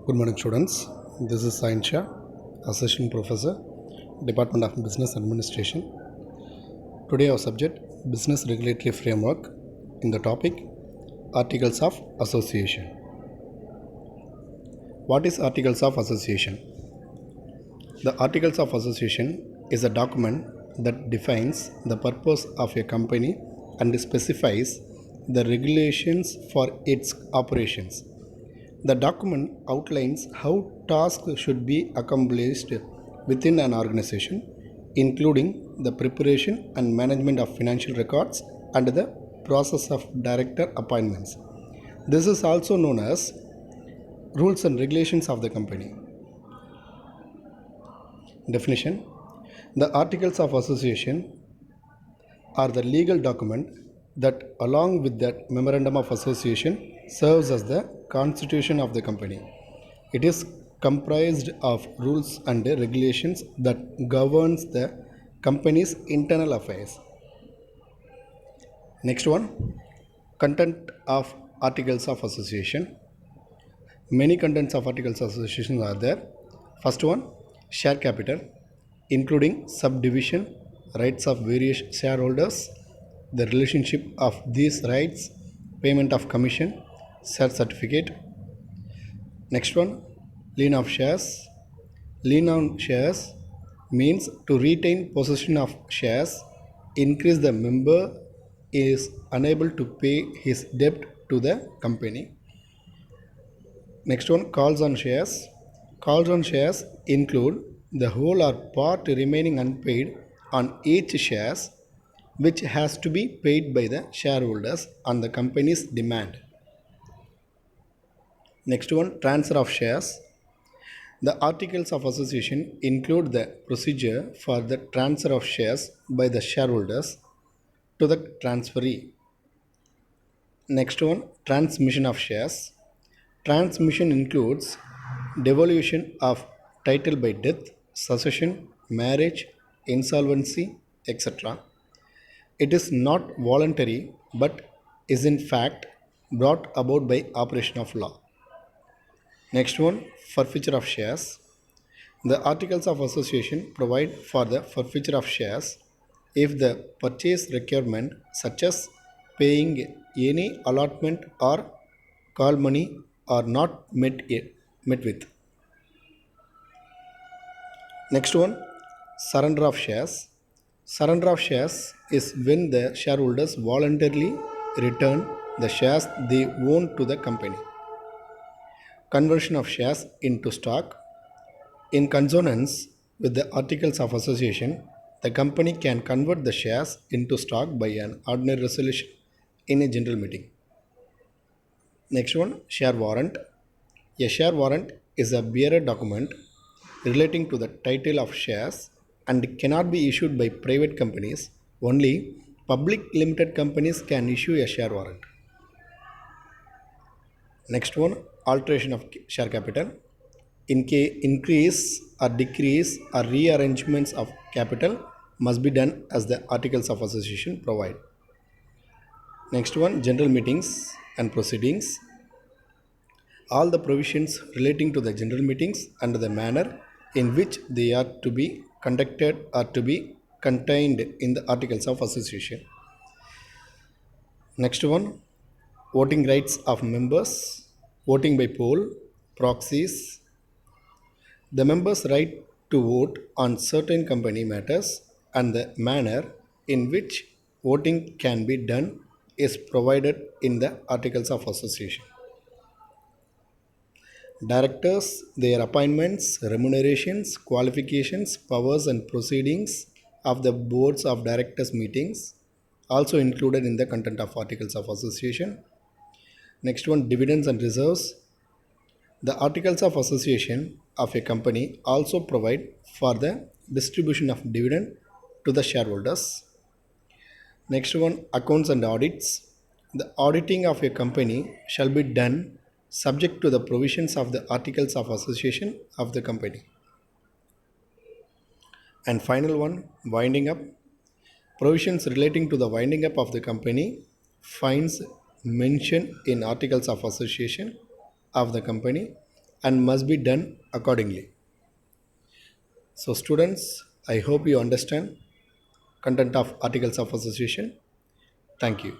Good morning, students. This is Sain Shah, Assistant Professor, Department of Business Administration. Today, our subject Business Regulatory Framework in the topic Articles of Association. What is Articles of Association? The Articles of Association is a document that defines the purpose of a company and specifies the regulations for its operations. The document outlines how tasks should be accomplished within an organization, including the preparation and management of financial records and the process of director appointments. This is also known as rules and regulations of the company. Definition: the Articles of Association are the legal document that, along with the Memorandum of Association, serves as the constitution of the company. It is comprised of rules and regulations that governs the company's internal affairs. Next one, content of Articles of Association. Many contents of Articles of Association are there. First one, share capital, including subdivision, rights of various shareholders, the relationship of these rights, payment of commission, share certificate. Next one, lien of shares. Lien on shares means to retain possession of shares in case the member is unable to pay his debt to the company. Next one, calls on shares. Calls on shares include the whole or part remaining unpaid on each shares, which has to be paid by the shareholders on the company's demand. Next one, transfer of shares. The Articles of Association include the procedure for the transfer of shares by the shareholders to the transferee. Next one, transmission of shares. Transmission includes devolution of title by death, succession, marriage, insolvency, etc. It is not voluntary but is in fact brought about by operation of law. Next one, forfeiture of shares. The Articles of Association provide for the forfeiture of shares if the purchase requirement, such as paying any allotment or call money, are not met with. Next one, surrender of shares. Surrender of shares is when the shareholders voluntarily return the shares they own to the company. Conversion of shares into stock. In consonance with the Articles of Association, the company can convert the shares into stock by an ordinary resolution in a general meeting. Next one, share warrant. A share warrant is a bearer document relating to the title of shares and cannot be issued by private companies. Only public limited companies can issue a share warrant. Next one, alteration of share capital. In case increase or decrease or rearrangements of capital must be done as the Articles of Association provide. Next one, general meetings and proceedings. All the provisions relating to the general meetings and the manner in which they are to be conducted are to be contained in the Articles of Association. Next one, voting rights of members, voting by poll, proxies. The members' right to vote on certain company matters and the manner in which voting can be done is provided in the Articles of Association. Directors, their appointments, remunerations, qualifications, powers, and proceedings of the boards of directors meetings also included in the content of Articles of Association. Next one, dividends and reserves. The Articles of Association of a company also provide for the distribution of dividend to the shareholders. Next one, accounts and audits. The auditing of a company shall be done subject to the provisions of the Articles of Association of the company. And final one, winding up. Provisions relating to the winding up of the company finds mention in Articles of Association of the company and must be done accordingly. So students, I hope you understand content of articles of association. Thank you.